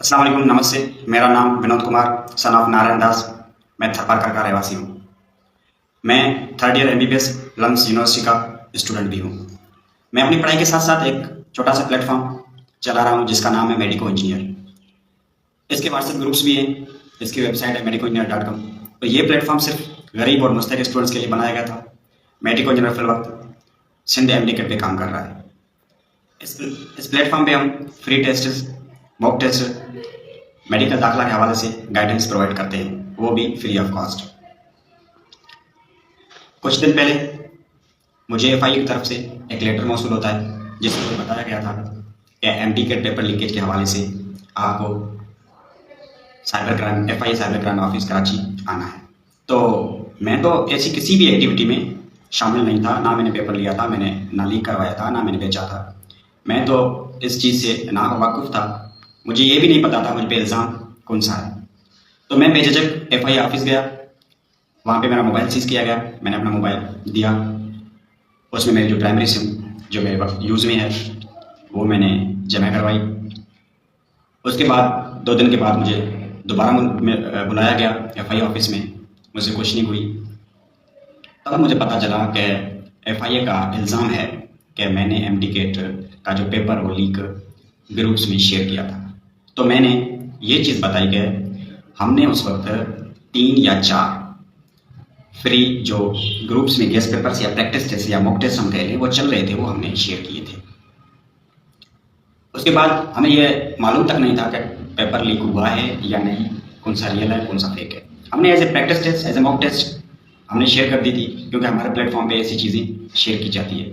अस्सलाम वालेकुम, नमस्ते। मेरा नाम विनोद कुमार सन ऑफ नारायण दास। मैं थरपारकर का रहवासी हूँ। मैं third year MBBS LUMS university का स्टूडेंट भी हूँ। मैं अपनी पढ़ाई के साथ साथ एक छोटा सा प्लेटफॉर्म चला रहा हूँ जिसका नाम है मेडिको इंजीनियर। इसके व्हाट्सएप ग्रुप्स भी हैं, इसकी वेबसाइट है medicoengineer.com। तो ये प्लेटफॉर्म सिर्फ गरीब और मुस्तहिक स्टूडेंट्स के लिए बनाया गया था। मेडिको इंजीनियर फिल वक्त सिंध एमडीकेट पे काम कर रहा है। इस प्लेटफॉर्म पे हम free test, mock test, medical दाखिला के हवाले से गाइडेंस प्रोवाइड करते हैं, वो भी फ्री ऑफ कॉस्ट। कुछ दिन पहले मुझे एफआई की तरफ से एक लेटर मौसूल होता है जिसमें बताया गया था कि एमडी के पेपर लीकेज के हवाले से आपको साइबर क्राइम ऑफिस कराची आना है। तो मैं तो ऐसी किसी भी एक्टिविटी में शामिल नहीं था, ना मैंने पेपर लिया था, मैंने ना लीक करवाया था, ना मैंने बेचा था। मैं तो इस चीज़ से ना वाकिफ था, मुझे ये भी नहीं पता था मुझ पे इल्ज़ाम कौन सा है। तो मैं बेझिझक एफआई ऑफिस गया, वहाँ पे मेरा मोबाइल सीज किया गया। मैंने अपना मोबाइल दिया, उसमें मेरी जो प्राइमरी सिम जो मेरे वक्त यूज़ में है वो मैंने जमा करवाई। उसके बाद 2 दिन के बाद मुझे दोबारा बुलाया गया एफआई ऑफिस में, मुझसे क्वेश्चनिंग हुई। तब मुझे पता चला कि एफआई का इल्ज़ाम है कि मैंने एमडीकेट का जो पेपर वो लीक ग्रुप्स में शेयर किया था। तो मैंने ये चीज़ बताई कि हमने उस वक्त 3 या 4 फ्री जो ग्रुप्स में गेस्ट पेपर्स या प्रैक्टिस टेस्ट या मॉक टेस्ट हम कह लें वो चल रहे थे, वो हमने शेयर किए थे। उसके बाद हमें ये मालूम तक नहीं था कि पेपर लीक हुआ है या नहीं, कौन सा रियल है कौन सा फेक है। हमने as a practice test, as a mock test हमने शेयर कर दी थी, क्योंकि हमारे प्लेटफॉर्म पे ऐसी चीज़ें शेयर की जाती है,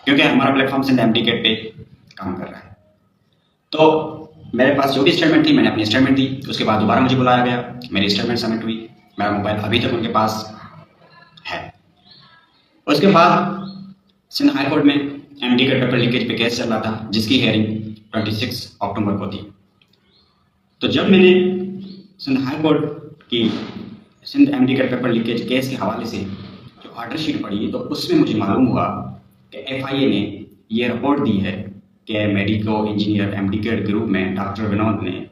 क्योंकि हमारा प्लेटफॉर्म सिंध एमडीकेट पे काम कर रहा है। तो मेरे पास जो भी स्टेटमेंट थी मैंने अपनी स्टेटमेंट दी। उसके बाद दोबारा मुझे बुलाया गया, मेरी स्टेटमेंट सबमिट हुई, मेरा मोबाइल अभी तक उनके पास है। उसके बाद सिंध हाई कोर्ट में एमडीकेट पेपर लीकेज पे केस चल रहा था, जिसकी हेयरिंग 26 अक्टूबर को थी। तो जब मैंने सिंध हाई कोर्ट की Sindh MDCAT paper leakage case के हवाले से जो ऑर्डर शीट पढ़ी, तो उसमें मुझे मालूम हुआ कि एफआईए ने ये रिपोर्ट दी है कि मेडिको इंजीनियर एमडीकेट ग्रुप में डॉक्टर विनोद ने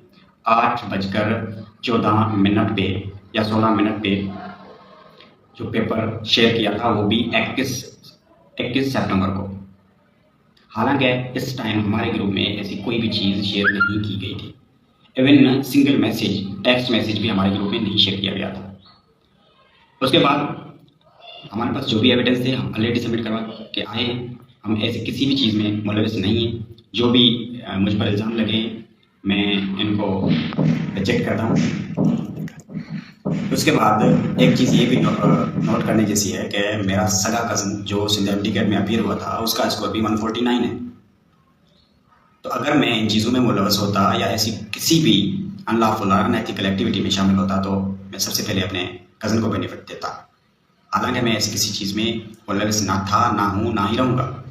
8:14 पे या 16 मिनट पे जो पेपर शेयर किया था, वो भी 21 सितंबर को। हालांकि इस टाइम हमारे ग्रुप में ऐसी कोई भी चीज़ शेयर नहीं की गई थी। Even single message, text message भी हमारे ग्रुप में नहीं शेयर किया गया था। उसके बाद हमारे पास जो भी एविडेंस थे हम ऑलरेडी सबमिट करवा के आए हैं। हम ऐसे किसी भी चीज़ में मुलविस नहीं है। जो भी मुझ पर इल्ज़ाम लगे मैं इनको रिजेक्ट करता हूँ। उसके बाद एक चीज़ ये भी नोट करने जैसी है कि मेरा सगा कज़न जो सिंध एमडीकेट में अपीयर हुआ था, उसका स्कोर भी 149 है। तो अगर मैं इन चीज़ों में मुलविस होता या ऐसी किसी भी अनलॉफुल और अनएथिकल एक्टिविटी में शामिल होता, तो मैं सबसे पहले अपने कज़न को बेनिफिट देता। हालांकि मैं ऐसी किसी चीज़ में मुलविस ना था, ना हूँ, ना ही रहूँगा।